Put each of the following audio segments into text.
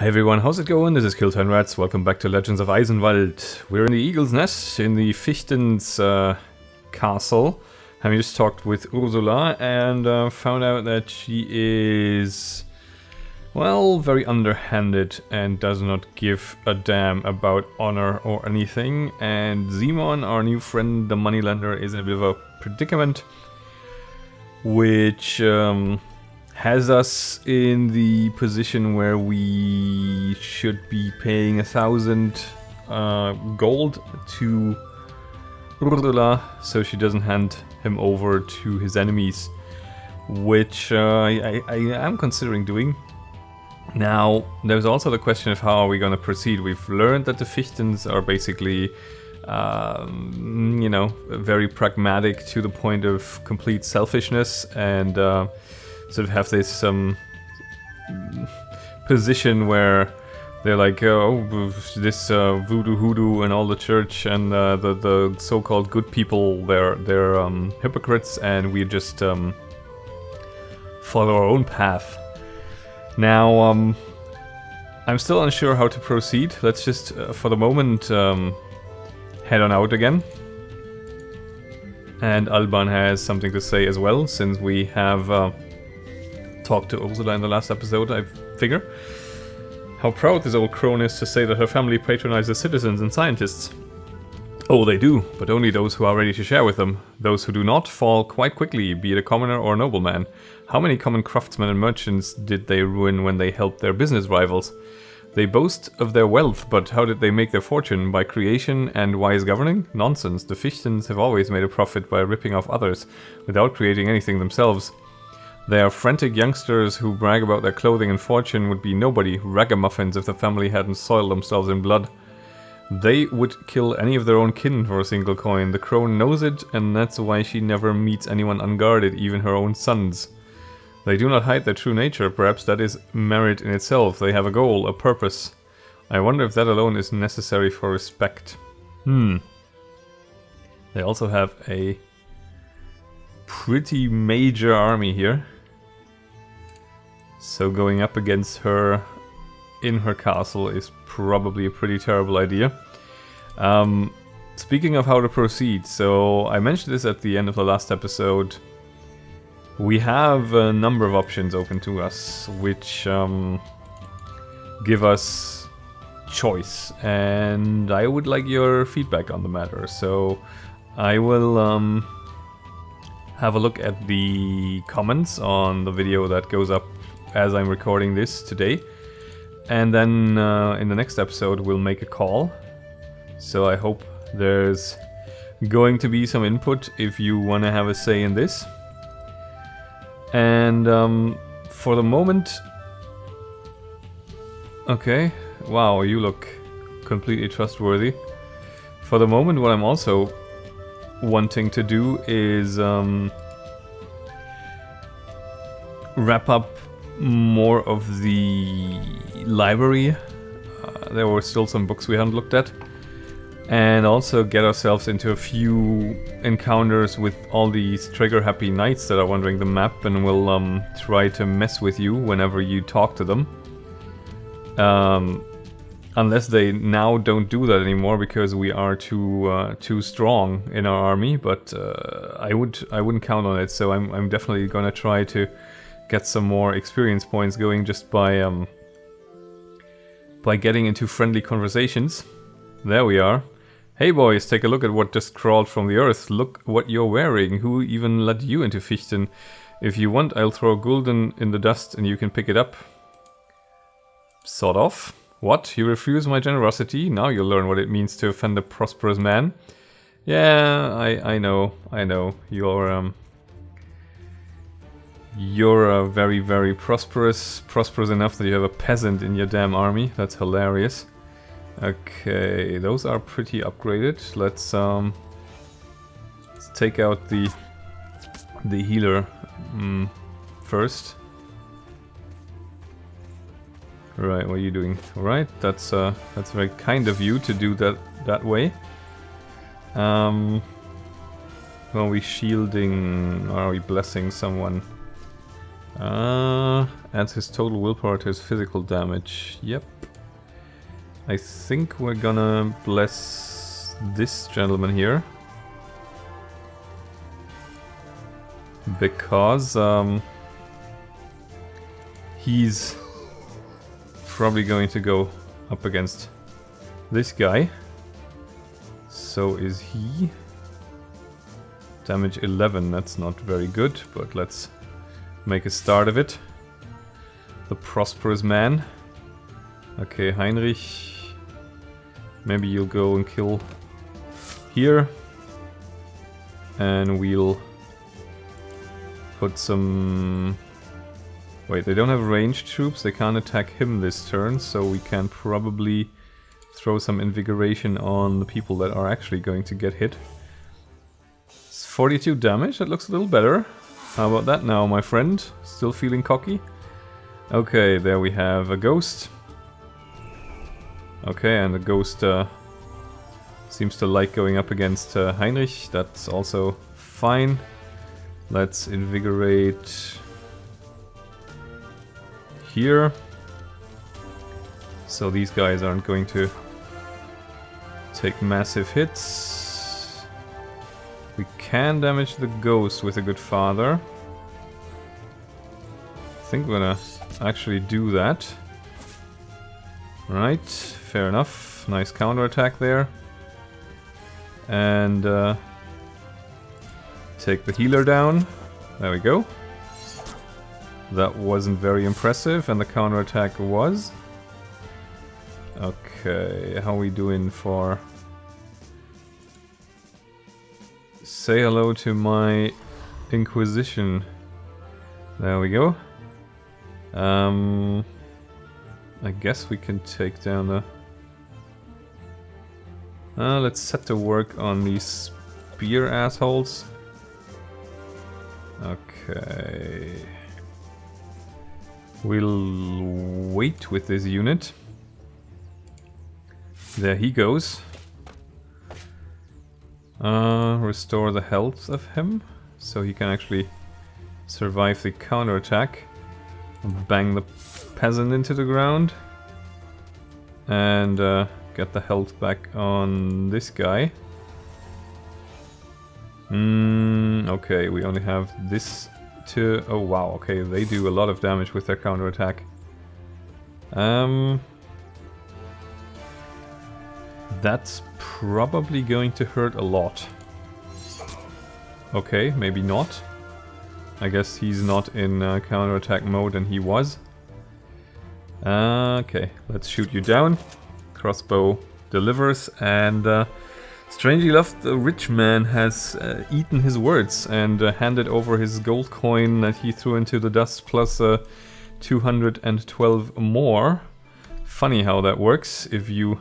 Hey everyone, how's it going? This is Rats. Welcome back to Legends of Eisenwald. We're in the Eagle's Nest in the Fistin's castle. Having just talked with Ursula and found out that she is, well, very underhanded and does not give a damn about honor or anything. And Simon, our new friend, the moneylender, is in a bit of a predicament, which has us in the position where we should be paying 1,000 gold to Ursula so she doesn't hand him over to his enemies, which I am considering doing. Now, there's also the question of how are we going to proceed. We've learned that the Fichtins are basically, very pragmatic to the point of complete selfishness and sort of have this position where they're like, oh, this voodoo hoodoo and all the church and the so-called good people, they're hypocrites, and we just follow our own path. Now, I'm still unsure how to proceed. Let's just, for the moment, head on out again. And Alban has something to say as well, since we have talked to Ursula in the last episode, I figure. How proud this old crone is to say that her family patronizes citizens and scientists. Oh, they do, but only those who are ready to share with them. Those who do not fall quite quickly, be it a commoner or a nobleman. How many common craftsmen and merchants did they ruin when they helped their business rivals? They boast of their wealth, but how did they make their fortune? By creation and wise governing? Nonsense. The Fichtins have always made a profit by ripping off others, without creating anything themselves. They are frantic youngsters who brag about their clothing and fortune would be nobody, ragamuffins if the family hadn't soiled themselves in blood. They would kill any of their own kin for a single coin. The crone knows it, and that's why she never meets anyone unguarded, even her own sons. They do not hide their true nature, perhaps that is merit in itself. They have a goal, a purpose. I wonder if that alone is necessary for respect. They also have a pretty major army here. So going up against her in her castle is probably a pretty terrible idea. Speaking of how to proceed, so I mentioned this at the end of the last episode. We have a number of options open to us, which give us choice, and I would like your feedback on the matter. So I will have a look at the comments on the video that goes up as I'm recording this today, and then in the next episode we'll make a call. So I hope there's going to be some input if you want to have a say in this. And for the moment, okay, wow, you look completely trustworthy. For the moment, what I'm also wanting to do is wrap up more of the library. There were still some books we hadn't looked at, and also get ourselves into a few encounters with all these trigger happy knights that are wandering the map, and we'll try to mess with you whenever you talk to them. Unless they now don't do that anymore because we are too strong in our army, but I wouldn't count on it. So I'm definitely gonna try to get some more experience points going just by getting into friendly conversations. There we are. Hey boys, take a look at what just crawled from the earth. Look what you're wearing. Who even let you into Fichten? If you want, I'll throw gulden in the dust and you can pick it up. Sort of. What? You refuse my generosity? Now you'll learn what it means to offend a prosperous man. Yeah, I know. You're very, very prosperous. Prosperous enough that you have a peasant in your damn army. That's hilarious. Okay, those are pretty upgraded. Let's take out the healer first. Right, what are you doing? Alright, that's very kind of you to do that way. Are we shielding? Or are we blessing someone? Adds his total willpower to his physical damage. Yep. I think we're gonna bless this gentleman here. Because he's probably going to go up against this guy. So is he. Damage 11, that's not very good, but let's make a start of it. The prosperous man. Okay, Heinrich. Maybe you'll go and kill here. And we'll put some... Wait, they don't have ranged troops, they can't attack him this turn, so we can probably throw some invigoration on the people that are actually going to get hit. It's 42 damage, that looks a little better. How about that now, my friend? Still feeling cocky? Okay, there we have a ghost. Okay, and the ghost seems to like going up against Heinrich. That's also fine. Let's invigorate here. So these guys aren't going to take massive hits. We can damage the ghost with a good father. I think we're gonna actually do that. Right, fair enough. Nice counterattack there. And take the healer down. There we go. That wasn't very impressive, and the counterattack was. Okay, how are we doing for... Say hello to my Inquisition. There we go. I guess we can take down the... let's set to work on these spear assholes. Okay. We'll wait with this unit. There he goes. Restore the health of him, so he can actually survive the counterattack. Bang the peasant into the ground. And get the health back on this guy. Okay, we only have this to... Oh wow, okay, they do a lot of damage with their counterattack. That's probably going to hurt a lot. Okay, maybe not. I guess he's not in counterattack mode and he was. Okay, let's shoot you down. Crossbow delivers, and strangely enough, the rich man has eaten his words and handed over his gold coin that he threw into the dust, plus 212 more. Funny how that works if you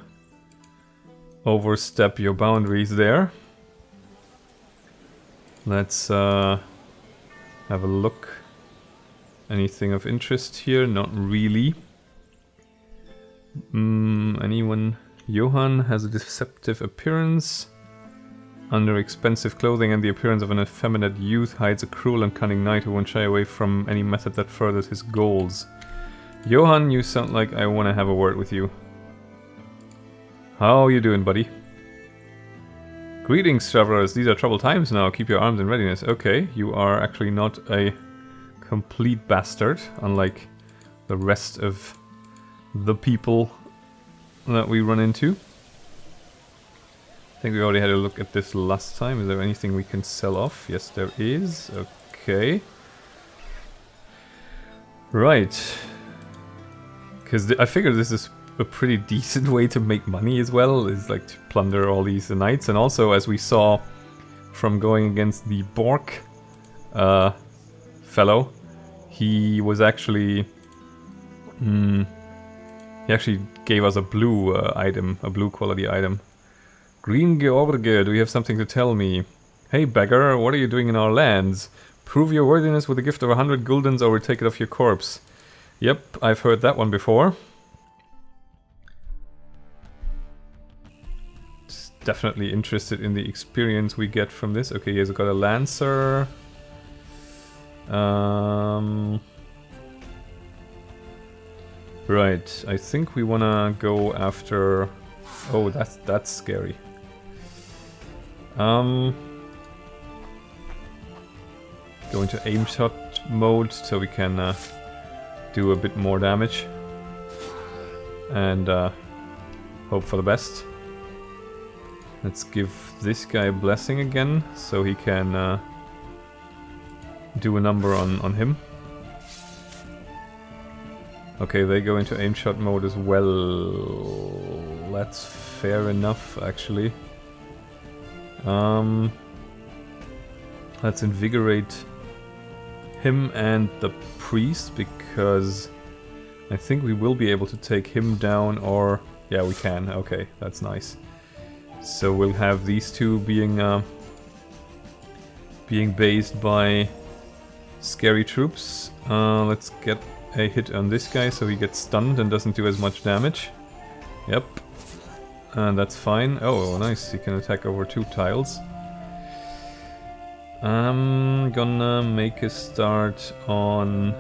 overstep your boundaries there. Let's have a look. Anything of interest here? Not really. Anyone? Johann has a deceptive appearance. Under expensive clothing and the appearance of an effeminate youth hides a cruel and cunning knight who won't shy away from any method that furthers his goals. Johann, you sound like I want to have a word with you. How you doing, buddy? Greetings, travelers. These are troubled times now. Keep your arms in readiness. Okay, you are actually not a complete bastard, unlike the rest of the people that we run into. I think we already had a look at this last time. Is there anything we can sell off? Yes, there is. Okay. Right. Because I figured this is a pretty decent way to make money as well, is like to plunder all these knights. And also, as we saw from going against the Bork fellow, he was actually... he actually gave us a blue item, a blue quality item. Green George, do you have something to tell me? Hey beggar, what are you doing in our lands? Prove your worthiness with a gift of 100 guldens or we'll take it off your corpse. Yep, I've heard that one before. Just definitely interested in the experience we get from this. Okay, he's got a lancer. Right, I think we wanna go after... Oh, that's scary. Go into aim shot mode so we can do a bit more damage. And hope for the best. Let's give this guy a blessing again so he can do a number on him. Okay, they go into aim shot mode as well. That's fair enough, actually. Let's invigorate him and the priest, because I think we will be able to take him down, or... Yeah, we can. Okay, that's nice. So we'll have these two being based by scary troops. Let's get a hit on this guy so he gets stunned and doesn't do as much damage. Yep. And that's fine. Oh, nice. He can attack over 2 tiles. I'm gonna make a start on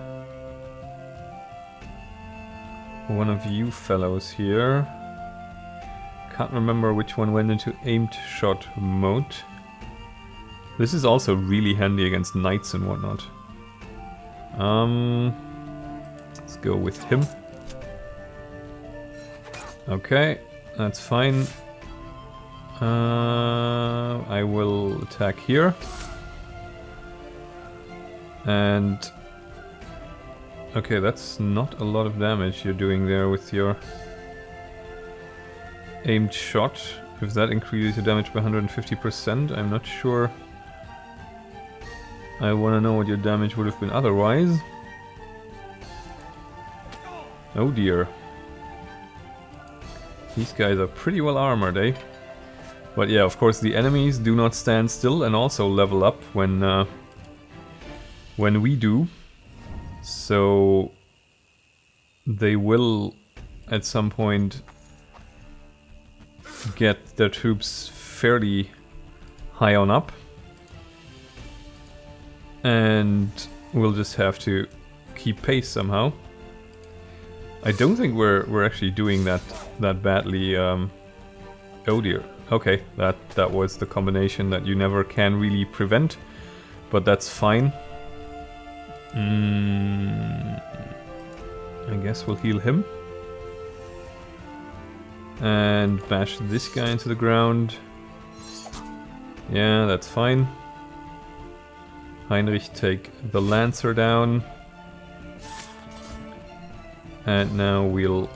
one of you fellows here. Can't remember which one went into aimed shot mode. This is also really handy against knights and whatnot. Let's go with him. Okay, that's fine. I will attack here. And... Okay, that's not a lot of damage you're doing there with your aimed shot. If that increases your damage by 150%, I'm not sure. I want to know what your damage would have been otherwise. Oh dear. These guys are pretty well armored, eh? But yeah, of course the enemies do not stand still and also level up when we do. So they will at some point get their troops fairly high on up. And we'll just have to keep pace somehow. I don't think we're actually doing that badly. Oh dear. Okay, that was the combination that you never can really prevent, but that's fine. I guess we'll heal him. And bash this guy into the ground. Yeah, that's fine. Heinrich, take the Lancer down. And now we'll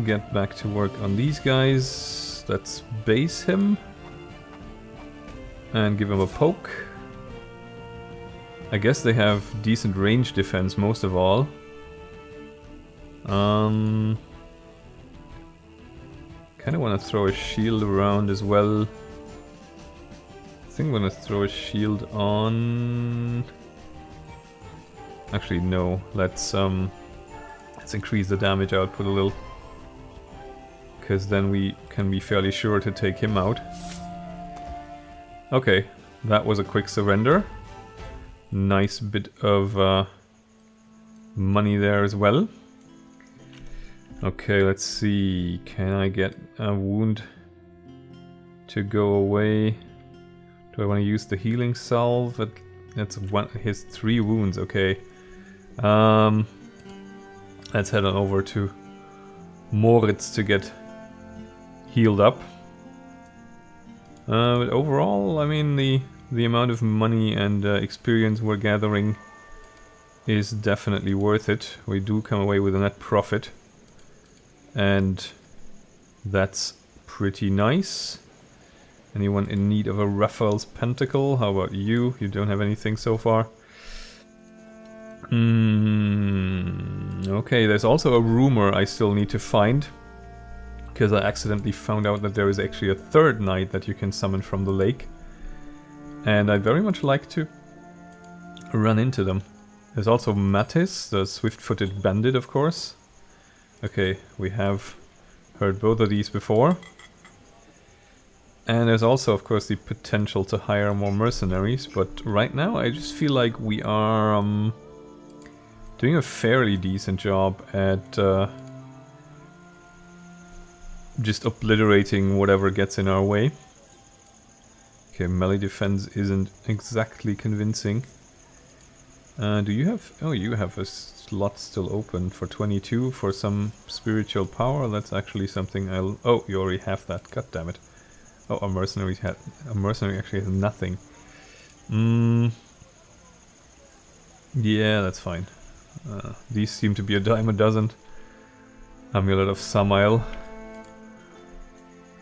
get back to work on these guys. Let's base him. And give him a poke. I guess they have decent range defense most of all. Kinda wanna throw a shield around as well. I think I'm gonna throw a shield on... Actually no, let's increase the damage output a little. Because then we can be fairly sure to take him out. Okay, that was a quick surrender. Nice bit of money there as well. Okay, let's see. Can I get a wound to go away? Do I want to use the healing salve? That's his 3 wounds. Okay. Let's head on over to Moritz to get healed up. But overall, I mean, the amount of money and experience we're gathering is definitely worth it. We do come away with a net profit. And that's pretty nice. Anyone in need of a Raphael's Pentacle? How about you? You don't have anything so far. Okay, there's also a rumor I still need to find. Because I accidentally found out that there is actually a 3rd knight that you can summon from the lake. And I'd very much like to run into them. There's also Mattis, the swift-footed bandit, of course. Okay, we have heard both of these before. And there's also, of course, the potential to hire more mercenaries. But right now, I just feel like we are doing a fairly decent job at just obliterating whatever gets in our way. Okay, melee defense isn't exactly convincing. Do you have... Oh, you have a slot still open for 22 for some spiritual power. That's actually something I'll... Oh, you already have that. God damn it. Oh, a mercenary actually has nothing. Yeah, that's fine. These seem to be a dime a dozen. Amulet of Samael.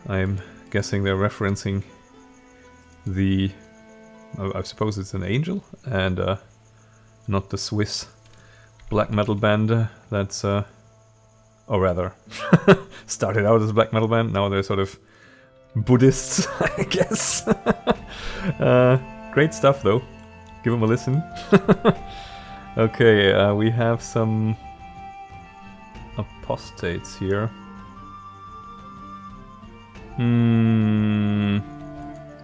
I'm guessing they're referencing the... I suppose it's an angel, and not the Swiss black metal band that's... or rather, started out as a black metal band, now they're sort of Buddhists, I guess. Great stuff though. Give them a listen. Okay, we have some apostates here.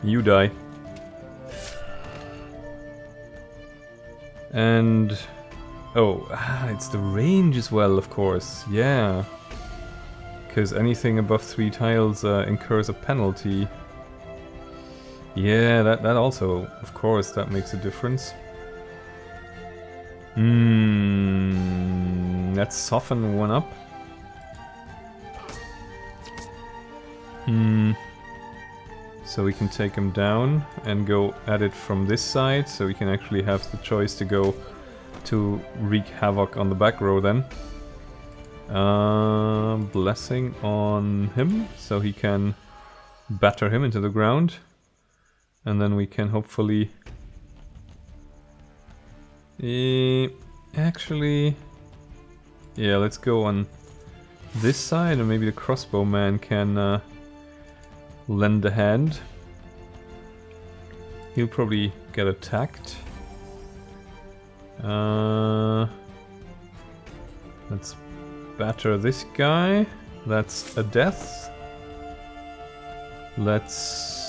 You die. And... Oh, it's the range as well, of course. Yeah. Because anything above 3 tiles incurs a penalty. Yeah, that also, of course, that makes a difference. Let's soften one up. So we can take him down and go at it from this side, so we can actually have the choice to go to wreak havoc on the back row then. Blessing on him, so he can batter him into the ground. And then we can hopefully... actually... Yeah, let's go on this side, and maybe the crossbow man can lend a hand. He'll probably get attacked. Let's batter this guy. That's a death. Let's...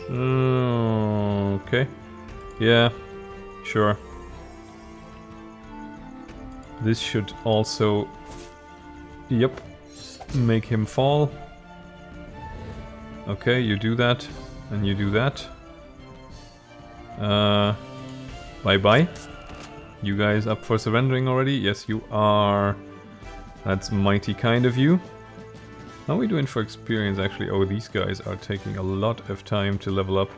okay. Yeah, sure. This should also... Yep. Make him fall. Okay, you do that. And you do that. Bye-bye. You guys up for surrendering already? Yes, you are. That's mighty kind of you. How are we doing for experience, actually? Oh, these guys are taking a lot of time to level up.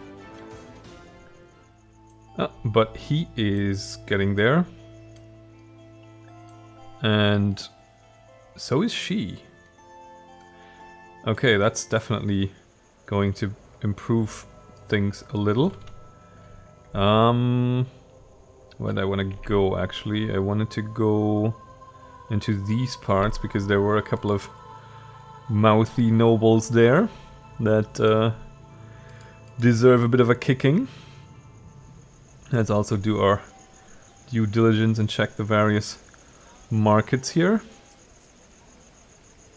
But he is getting there. And so is she. Okay, that's definitely going to improve things a little. Where do I want to go, actually? I wanted to go into these parts, because there were a couple of mouthy nobles there that deserve a bit of a kicking. Let's also do our due diligence and check the various markets here.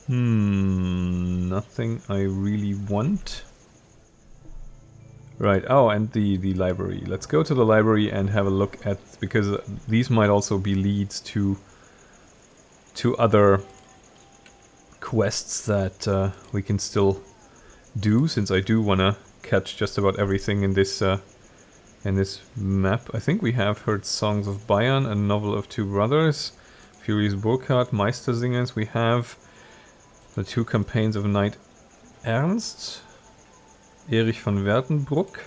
Nothing I really want. Right, oh, and the library. Let's go to the library and have a look at, because these might also be leads to other quests that we can still do, since I do want to catch just about everything in this map. I think we have heard Songs of Bayern, a novel of two brothers, Furious Burkhardt, Meistersingers. We have the 2 campaigns of Knight Ernst, Erich von Wertenbruck.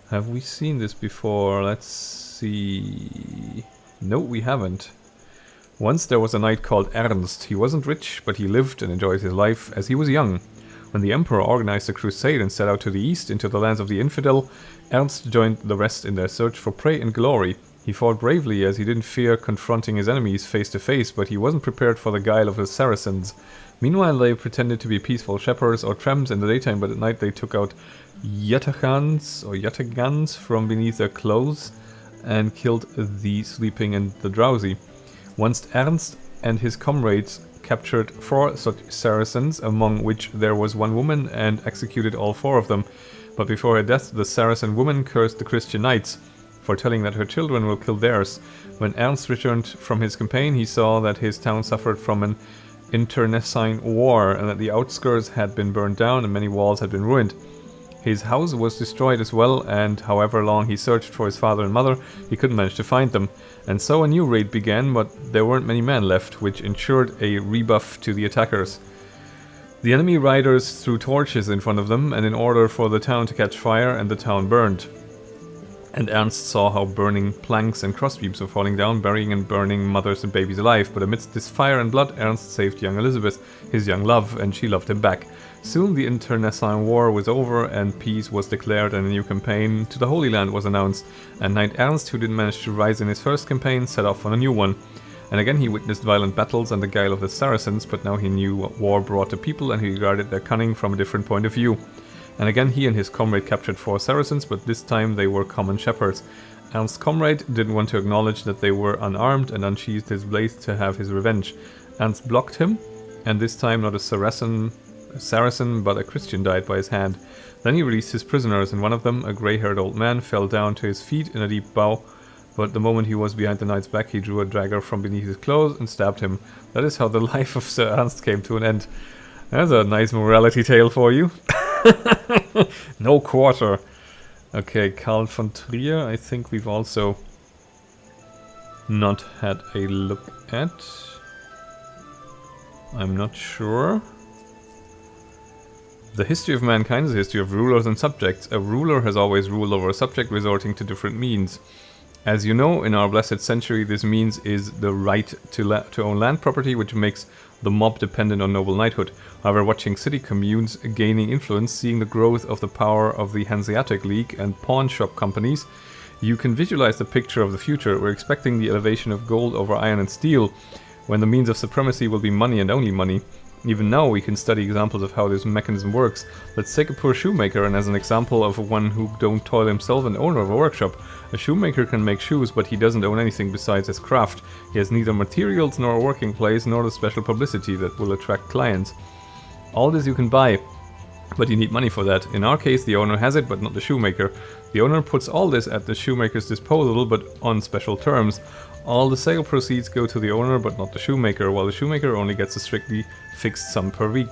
Have we seen this before? Let's see. No, we haven't. Once there was a knight called Ernst. He wasn't rich, but he lived and enjoyed his life as he was young. When the emperor organized a crusade and set out to the east into the lands of the infidel, Ernst joined the rest in their search for prey and glory. He fought bravely as he didn't fear confronting his enemies face to face, but he wasn't prepared for the guile of the Saracens. Meanwhile, they pretended to be peaceful shepherds or tramps in the daytime, but at night they took out yatagans from beneath their clothes and killed the sleeping and the drowsy. Once Ernst and his comrades captured 4 such Saracens, among which there was 1 woman, and executed all 4 of them. But before her death, the Saracen woman cursed the Christian knights. foretelling that her children will kill theirs. When Ernst returned from his campaign, he saw that his town suffered from an internecine war, and that the outskirts had been burned down and many walls had been ruined. His house was destroyed as well, and however long he searched for his father and mother, he couldn't manage to find them. And so a new raid began, but there weren't many men left, which ensured a rebuff to the attackers. The enemy riders threw torches in front of them, and in order for the town to catch fire, and the town burned. And Ernst saw how burning planks and crossbeams were falling down, burying and burning mothers and babies alive. But amidst this fire and blood, Ernst saved young Elizabeth, his young love, and she loved him back. Soon the internecine war was over, and peace was declared, and a new campaign to the Holy Land was announced. And Knight Ernst, who didn't manage to rise in his first campaign, set off on a new one. And again he witnessed violent battles and the guile of the Saracens, but now he knew what war brought to people, and he regarded their cunning from a different point of view. And again he and his comrade captured 4 Saracens, but this time they were common shepherds. Ernst's comrade didn't want to acknowledge that they were unarmed, and unsheathed his blade to have his revenge. Ernst blocked him, and this time not a Saracen, but a Christian died by his hand. Then he released his prisoners, and one of them, a grey-haired old man, fell down to his feet in a deep bow. But the moment he was behind the knight's back, he drew a dagger from beneath his clothes and stabbed him. That is how the life of Sir Ernst came to an end. That's a nice morality tale for you. No quarter. Okay, Karl von Trier, I think we've also not had a look at. I'm not sure. The history of mankind is a history of rulers and subjects. A ruler has always ruled over a subject, resorting to different means. As you know, in our blessed century, this means is the right to own land property, which makes the mob dependent on noble knighthood. However, watching city communes gaining influence, seeing the growth of the power of the Hanseatic League and pawn shop companies, you can visualize the picture of the future. We're expecting the elevation of gold over iron and steel, when the means of supremacy will be money and only money. Even now we can study examples of how this mechanism works. Let's take a poor shoemaker, and as an example of one who don't toil himself and owner of a workshop. A shoemaker can make shoes, but he doesn't own anything besides his craft. He has neither materials nor a working place, nor the special publicity that will attract clients. All this you can buy, but you need money for that. In our case, the owner has it, but not the shoemaker. The owner puts all this at the shoemaker's disposal, but on special terms. All the sale proceeds go to the owner, but not the shoemaker, while the shoemaker only gets a strictly fixed sum per week.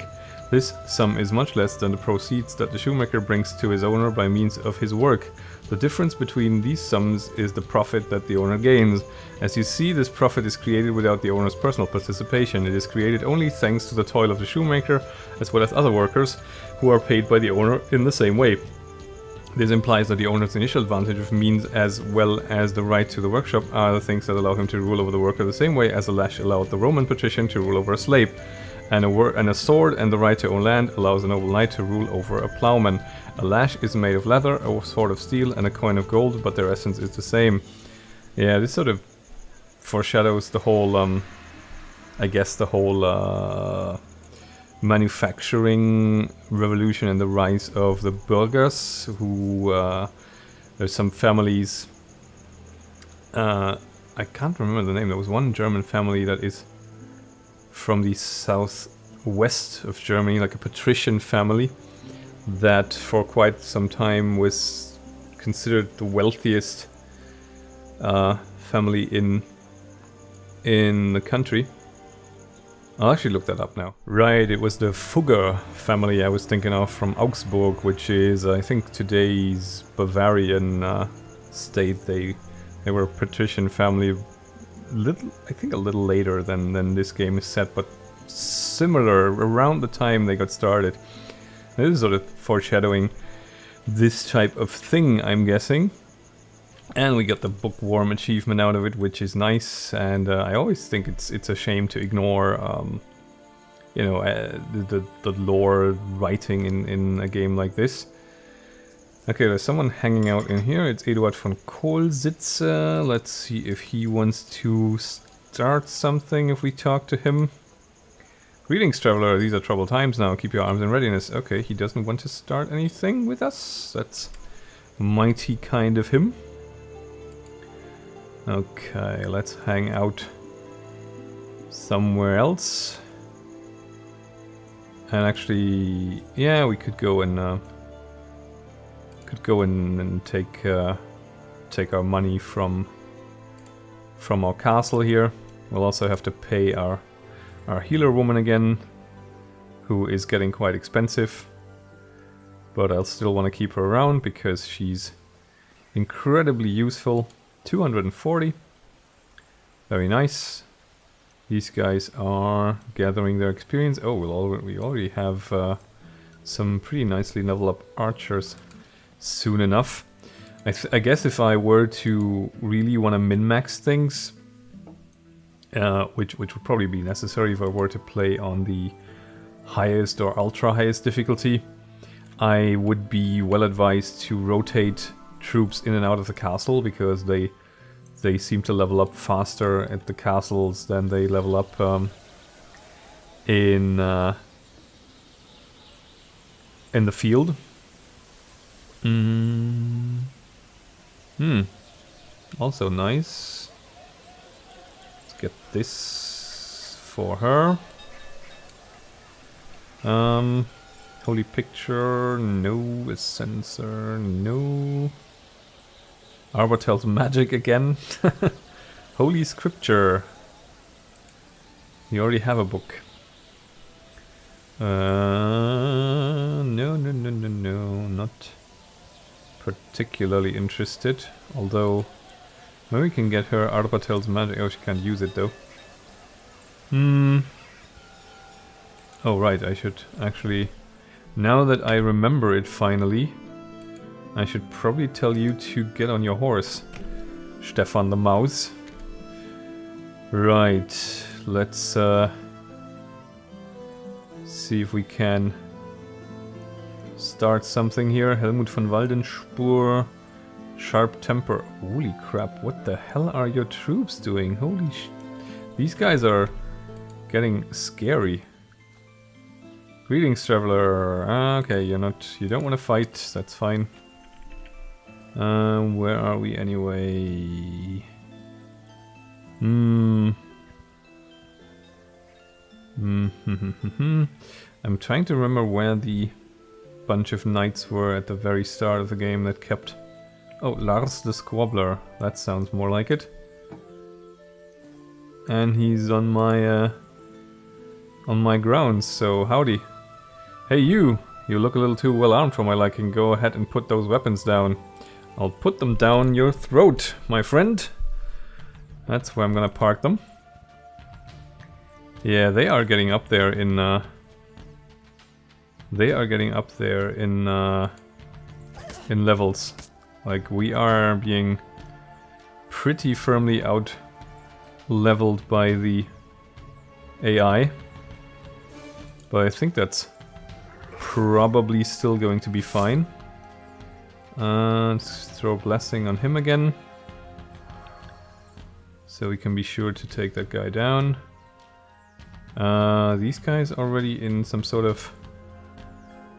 This sum is much less than the proceeds that the shoemaker brings to his owner by means of his work. The difference between these sums is the profit that the owner gains. As you see, this profit is created without the owner's personal participation. It is created only thanks to the toil of the shoemaker, as well as other workers, who are paid by the owner in the same way. This implies that the owner's initial advantage of means, as well as the right to the workshop, are the things that allow him to rule over the worker the same way as a lash allowed the Roman patrician to rule over a slave. And a sword and the right to own land allows a noble knight to rule over a plowman. A lash is made of leather, a sword of steel, and a coin of gold, but their essence is the same. Yeah, this sort of foreshadows the whole, I guess the whole manufacturing revolution and the rise of the burghers, who, there's some families, I can't remember the name, there was one German family that is from the southwest of Germany, like a patrician family, that for quite some time was considered the wealthiest family in the country. I'll actually look that up now. Right, it was the Fugger family I was thinking of, from Augsburg, which is, I think, today's Bavarian state. They were a patrician family, I think a little later than this game is set, but similar, around the time they got started. This is sort of foreshadowing this type of thing, I'm guessing. And we got the bookworm achievement out of it, which is nice. And I always think it's a shame to ignore, you know, the lore writing in a game like this. Okay, there's someone hanging out in here. It's Eduard von Kohlsitz. Let's see if he wants to start something if we talk to him. Greetings, traveler. These are troubled times now. Keep your arms in readiness. Okay, he doesn't want to start anything with us. That's mighty kind of him. Okay, let's hang out somewhere else. And actually, yeah, we could go and take take our money from our castle here. We'll also have to pay our healer woman again, who is getting quite expensive. But I'll still want to keep her around because she's incredibly useful. 240. Very nice. These guys are gathering their experience. Oh, we already have some pretty nicely level up archers soon enough. I guess if I were to really want to min-max things, which would probably be necessary if I were to play on the highest or ultra highest difficulty, I would be well advised to rotate troops in and out of the castle, because they seem to level up faster at the castles than they level up in the field. Also nice. Let's get this for her. Holy picture, no. A sensor, no. Arbor tells magic again. Holy scripture. You already have a book. No, not particularly interested. Although, maybe we can get her Arbor tells magic. Oh, she can't use it though. Oh right, I should actually... Now that I remember it finally, I should probably tell you to get on your horse, Stefan the Mouse. Right, let's see if we can start something here. Helmut von Waldenspur, Sharp Temper. Holy crap, what the hell are your troops doing? These guys are getting scary. Greetings, traveler. Okay, you don't want to fight, that's fine. Where are we anyway? I'm trying to remember where the bunch of knights were at the very start of the game that kept... Oh, Lars the Squabbler. That sounds more like it. And he's on my grounds, so howdy. Hey you! You look a little too well armed for my liking. Go ahead and put those weapons down. I'll put them down your throat, my friend. That's where I'm gonna park them. Yeah, they are getting up there in in levels. Like, we are being pretty firmly out leveled by the AI. But I think that's probably still going to be fine. Let's throw a blessing on him again, so we can be sure to take that guy down. These guys already in some sort of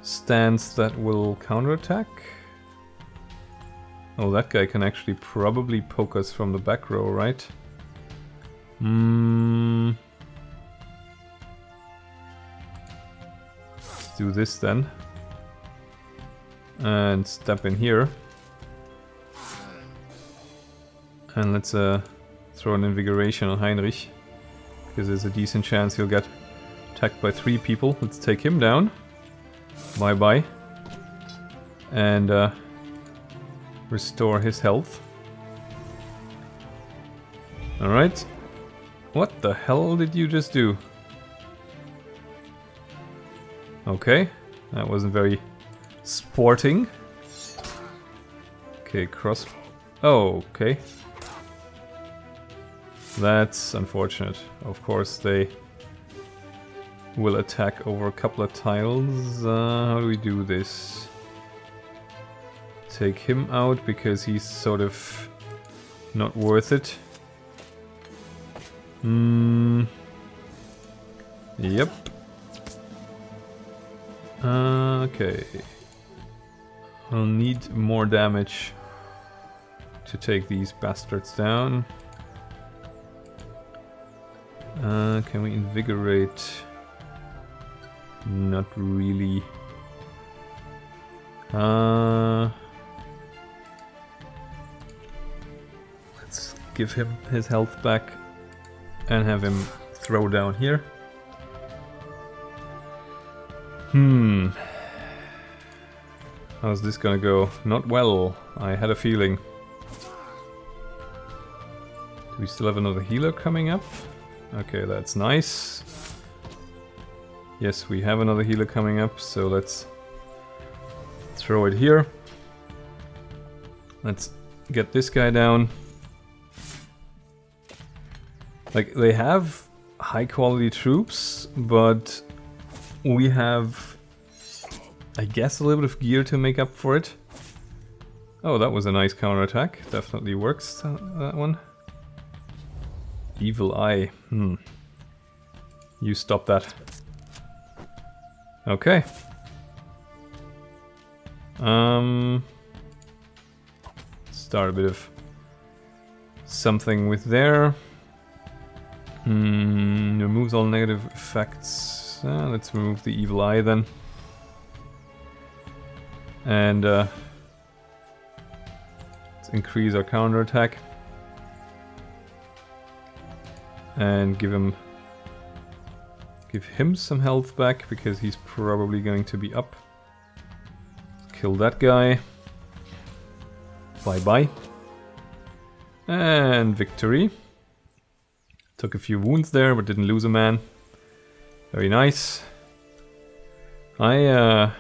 stance that will counterattack. Oh, that guy can actually probably poke us from the back row, right? Let's do this then. And step in here. And let's throw an invigoration on Heinrich, because there's a decent chance he'll get attacked by 3 people. Let's take him down. Bye bye. And restore his health. Alright. What the hell did you just do? Okay, that wasn't very sporting. Okay, cross... Oh, okay. That's unfortunate. Of course, they will attack over a couple of tiles. How do we do this? Take him out because he's sort of not worth it. Yep. Okay. I'll need more damage to take these bastards down. Can we invigorate? Not really. give him his health back and have him throw down here. How's this gonna go? Not well, I had a feeling. Do we still have another healer coming up? Okay, that's nice. Yes, we have another healer coming up, so let's throw it here. Let's get this guy down. Like, they have high quality troops, but we have, I guess, a little bit of gear to make up for it. Oh, that was a nice counterattack. Definitely works, that one. Evil Eye. You stop that. Okay. Start a bit of something with there. Removes all negative effects. Let's remove the Evil Eye then. And let's increase our counterattack. And give him some health back, because he's probably going to be up. Kill that guy. Bye-bye. And victory. Took a few wounds there, but didn't lose a man. Very nice. I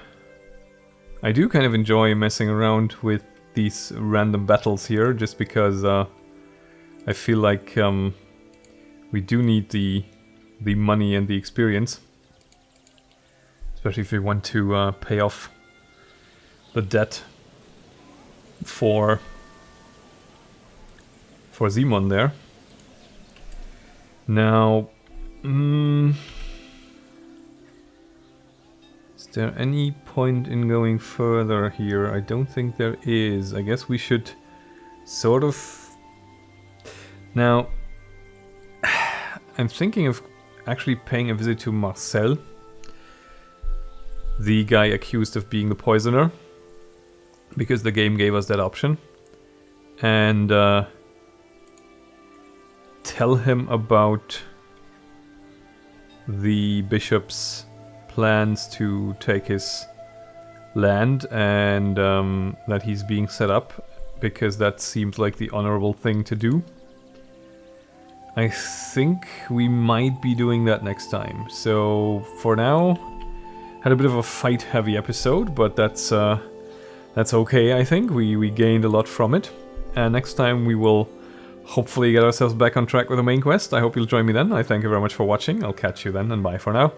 do kind of enjoy messing around with these random battles here, just because I feel like we do need the money and the experience, especially if we want to pay off the debt for Simon there. Now, is there any point in going further here? I don't think there is. I guess we should sort of... Now, I'm thinking of actually paying a visit to Marcel, the guy accused of being the poisoner, because the game gave us that option, and tell him about the bishop's plans to take his land, and that he's being set up, because that seems like the honorable thing to do. I think we might be doing that next time. So for now, had a bit of a fight-heavy episode, but that's okay. I think we gained a lot from it, and next time we will hopefully get ourselves back on track with the main quest. I hope you'll join me then. I thank you very much for watching. I'll catch you then, and bye for now.